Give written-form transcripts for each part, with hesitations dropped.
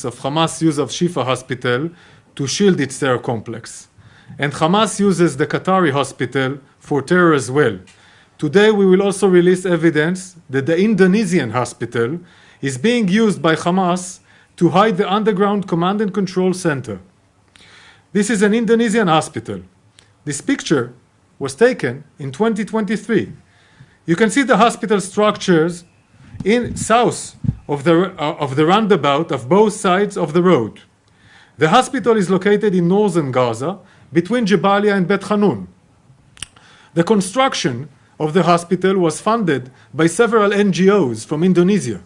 of Hamas use of Shifa Hospital to shield its terror complex. And Hamas uses the Qatari hospital for terror as well. Today we will also release evidence that the Indonesian hospital is being used by Hamas to hide the underground command and control center. This is an Indonesian hospital. This picture was taken in 2023. You can see the hospital structures in south of the roundabout of both sides of the road. The hospital is located in northern Gaza, between Jabalia and Bet Hanun. The construction of the hospital was funded by several NGOs from Indonesia.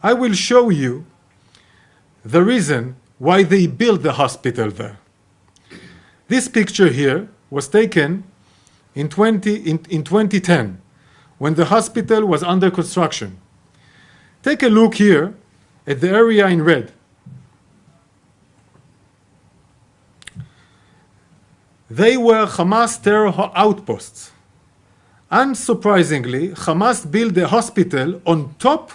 I will show you the reason why they built the hospital there. This picture here was taken in 2010, when the hospital was under construction. Take a look here at the area in red. They were Hamas terror outposts. Unsurprisingly, Hamas built the hospital on top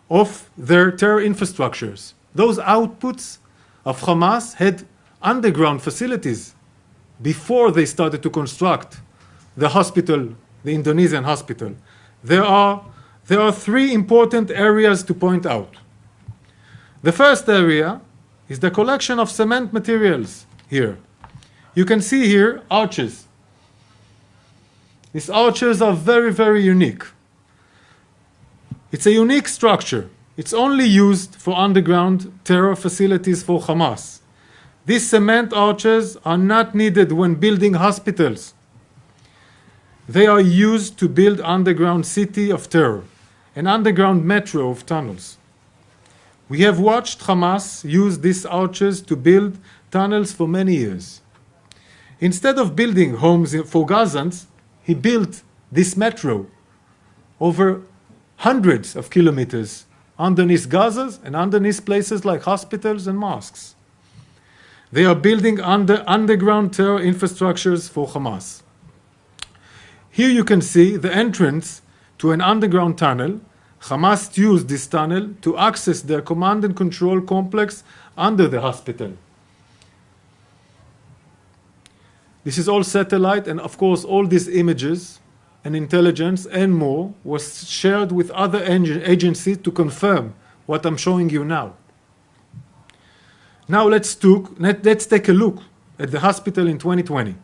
of their terror infrastructures. Those outputs of Hamas had underground facilities before they started to construct the hospital, the Indonesian hospital. There are three important areas to point out. The first area is the collection of cement materials here. You can see here arches. These arches are very, very unique. It's a unique structure. It's only used for underground terror facilities for Hamas. These cement arches are not needed when building hospitals. They are used to build underground city of terror, an underground metro of tunnels. We have watched Hamas use these arches to build tunnels for many years. Instead of building homes for Gazans, he built this metro over hundreds of kilometers underneath Gazas and underneath places like hospitals and mosques. They are building underground terror infrastructures for Hamas. Here you can see the entrance to an underground tunnel. Hamas used this tunnel to access their command and control complex under the hospital. This is all satellite, and of course all these images and intelligence and more was shared with other agencies to confirm what I'm showing you now. Now let's take a look at the hospital in 2020.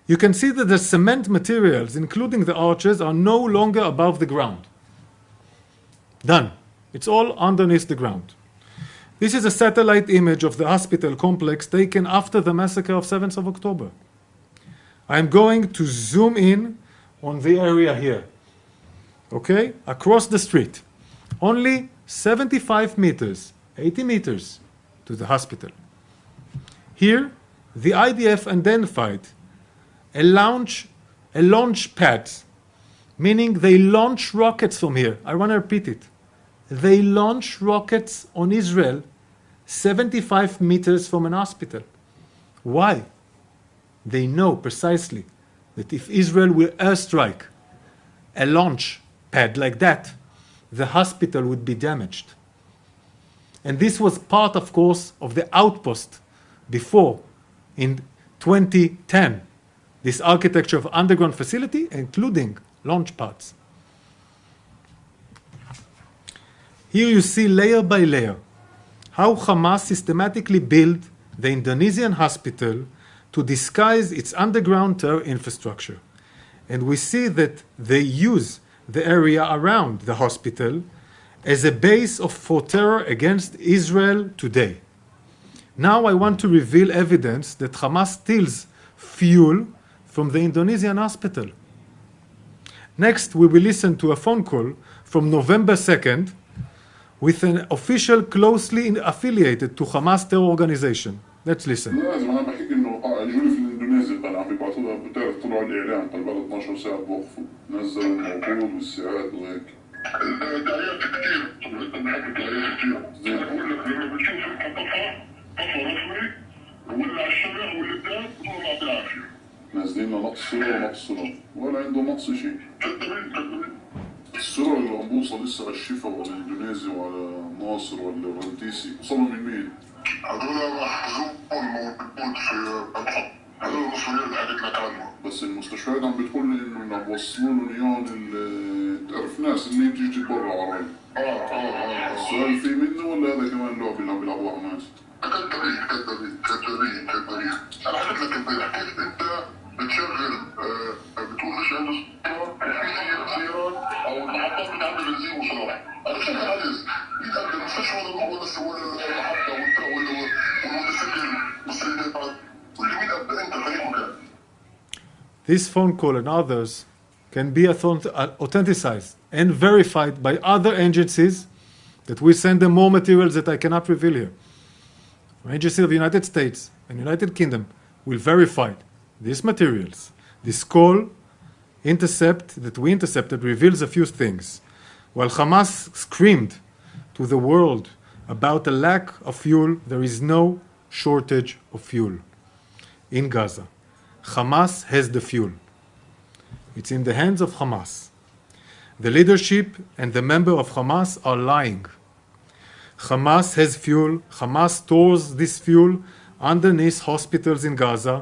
You can see that the cement materials, including the arches, are no longer above the ground. Done. It's all underneath the ground. This is a satellite image of the hospital complex taken after the massacre of 7th of October. I'm going to zoom in on the area here. Okay? Across the street. Only 75 meters, 80 meters to the hospital. Here, the IDF identified a launch pad, meaning they launch rockets from here. I want to repeat it. They launch rockets on Israel 75 meters from an hospital. Why? They know precisely that if Israel will airstrike a launch pad like that, the hospital would be damaged. And this was part, of course, of the outpost before, in 2010, this architecture of underground facility, including launch pads. Here you see layer by layer how Hamas systematically built the Indonesian hospital to disguise its underground terror infrastructure. And we see that they use the area around the hospital as a base for terror against Israel today. Now I want to reveal evidence that Hamas steals fuel from the Indonesian hospital. Next, we will listen to a phone call from November 2nd with an official closely affiliated to Hamas terror organization. Let's listen. الجولي في الاندونيسي كانوا عم يبعثوا لها بتعرف طلعوا الاعلام قال بعد 12 ساعه بوقفوا نزلوا الموقود والساعات وهيك دعايات كثير بنحب دعايات كثير زين بقول لك لما بتشوف قطع رسمي ولا على الشارع ولا قدام بتطلع بالعافيه نازلين لنا نقص صوره ونقص صوره ولا عنده نقص شيء كذابين الصوره اللي عم توصل لسه على الشفا وعلى اندونيسيا وعلى ناصر ولا رنتيسي؟ وصلوا من مين؟ هذول محجوزون موجود في الخط. هذول المسؤولين اللي حكيت لك عنهم. بس المستشفيات عم بتقول لي انه عم بوصلوا لهم اياهم تعرف ناس اللي بتيجي تتبرع وراي. السؤال في منه ولا هذا كمان لعبه اللي عم بيلعبوها حماس؟ كذابين. انا حكيت لك امبارح كيف انت بتشغل بتقول لشغل الصوت وفي سيارات او المحطات بتعمل بنزين وصلاح. انا مش عايز يتقدم المستشفى ولا المحطه والموتوسيكل والسيارات واللي مين انت خليك مكان. This phone call and others can be authenticized and verified by other agencies that we send them more materials that I cannot reveal here. Agencies of the United States and United Kingdom will verify these materials. This call that we intercepted reveals a few things. While Hamas screamed to the world about a lack of fuel, there is no shortage of fuel in Gaza. Hamas has the fuel. It's in the hands of Hamas. The leadership and the member of Hamas are lying. Hamas has fuel. Hamas stores this fuel underneath hospitals in Gaza,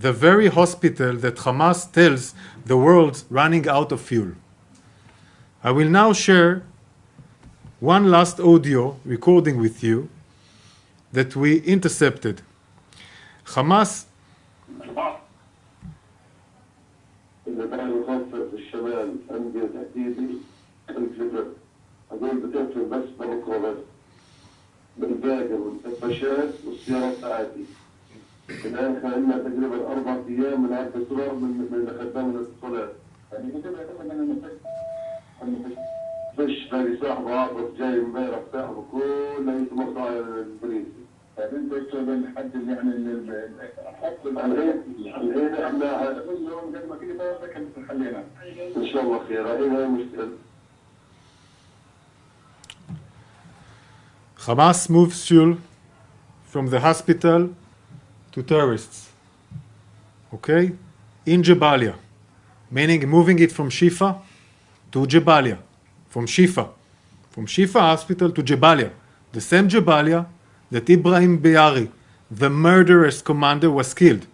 the very hospital that Hamas tells the world's running out of fuel. I will now share one last audio recording with you that we intercepted. Hamas الإدارة الخاصة في الشمال عندي تحديدي الفكرة هذول بتقتلوا بس بكرة بس بالباقي والدباشات والسيارات عادي. الآن خلينا تقريبا 4 أيام من هذا الصراع من خدام الاتصالات. يعني كنت بعتقد أن المستشفى اللي صاحبه عاطف جاي امبارح صاحبه كله يتمرضى على البريد. بعدين توصل لحد يعني حط الحين احنا اليوم قد ما كده كان حلينا ان شاء الله خير. هي مشكله. Hamas moves fuel from the hospital to terrorists. Okay? In Jabalia. Meaning moving it from Shifa to Jabalia. From Shifa hospital to Jabalia. The same Jabalia that Ibrahim Biari, the murderous commander, was killed.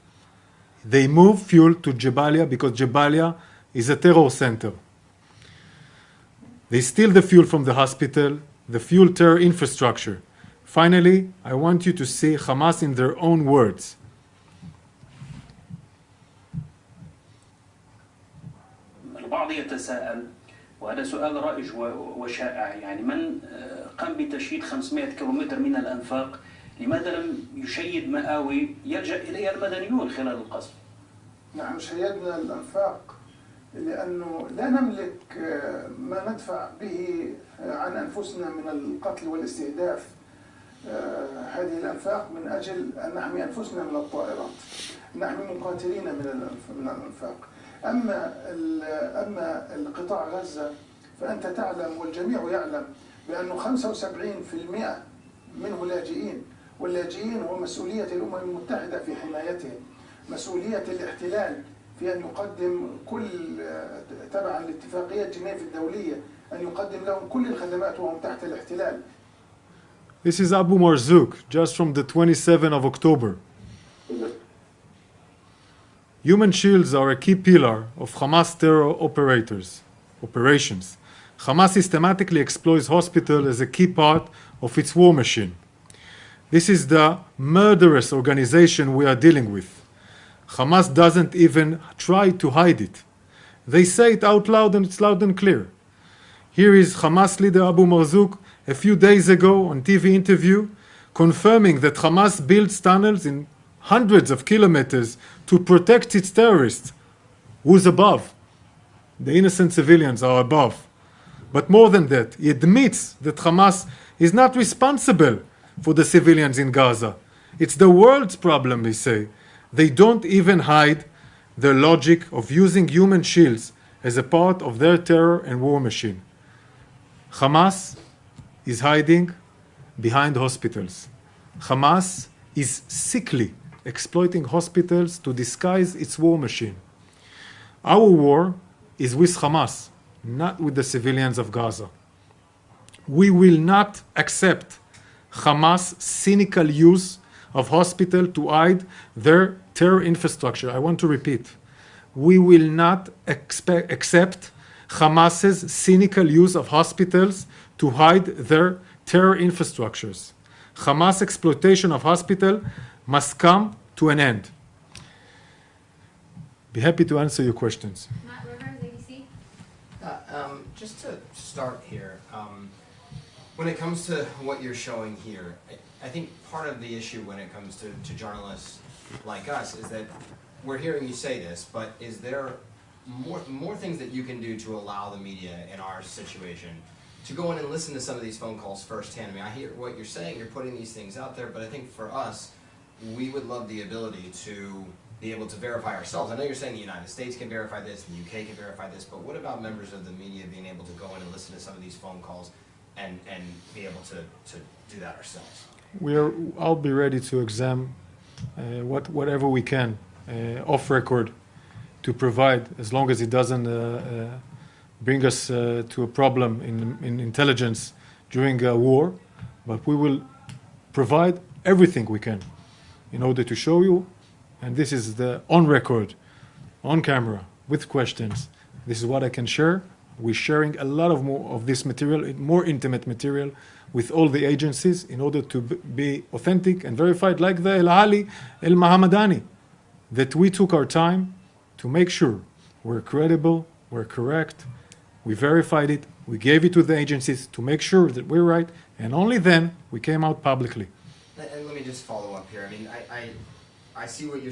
They moved fuel to Jabalia because Jabalia is a terror center. They steal the fuel from the hospital, the fuel terror infrastructure. Finally, I want you to see Hamas in their own words. البعض يتساءل وهذا سؤال رائج وشائع يعني من قام بتشييد 500 كيلومتر من الأنفاق لماذا لم يشيد مآوي يلجأ إليها المدنيون خلال القصف؟ نحن شيدنا الأنفاق لأنه لا نملك ما ندفع به عن أنفسنا من القتل والاستهداف. هذه الأنفاق من أجل أن نحمي أنفسنا من الطائرات، نحمي مقاتلين من الأنفاق. أما القطاع غزة فأنت تعلم والجميع يعلم بأنه 75% منه لاجئين، واللاجئين هو مسؤولية الأمم المتحدة في حمايتهم، مسؤولية الاحتلال في أن يقدم كل تبعا لاتفاقية جنيف الدولية أن يقدم لهم كل الخدمات وهم تحت الاحتلال. This is Abu Marzouk, just from the 27th of October. Human shields are a key pillar of Hamas terror operations. Hamas systematically exploits hospitals as a key part of its war machine. This is the murderous organization we are dealing with. Hamas doesn't even try to hide it. They say it out loud and it's loud and clear. Here is Hamas leader Abu Marzouk a few days ago on TV interview confirming that Hamas builds tunnels in hundreds of kilometers to protect its terrorists. Who's above? The innocent civilians are above. But more than that, he admits that Hamas is not responsible for the civilians in Gaza. It's the world's problem, they say. They don't even hide their logic of using human shields as a part of their terror and war machine. Hamas is hiding behind hospitals. Hamas is sickly exploiting hospitals to disguise its war machine. Our war is with Hamas, not with the civilians of Gaza. We will not accept Hamas' cynical use of hospital to hide their terror infrastructure. I want to repeat. We will not accept Hamas's cynical use of hospitals to hide their terror infrastructures. Hamas exploitation of hospital must come to an end. Be happy to answer your questions. Matt Rivers, ABC. Just to start here, when it comes to what you're showing here, I think part of the issue when it comes to journalists like us is that we're hearing you say this, but is there more things that you can do to allow the media in our situation to go in and listen to some of these phone calls firsthand? I mean, I hear what you're saying, you're putting these things out there, but I think for us, we would love the ability to be able to verify ourselves. I know you're saying the United States can verify this, the UK can verify this, but what about members of the media being able to go in and listen to some of these phone calls and be able to do that ourselves? I'll be ready to examine whatever we can off record to provide, as long as it doesn't bring us to a problem in intelligence during a war. But we will provide everything we can in order to show you, and this is the on record, on camera, with questions. This is what I can share. We're sharing a lot of more of this material, more intimate material, with all the agencies in order to be authentic and verified, like the El Ali, El Mahamadani, that we took our time to make sure we're credible, we're correct, we verified it, we gave it to the agencies to make sure that we're right, and only then we came out publicly. And let me just follow up here. I mean, I see what you're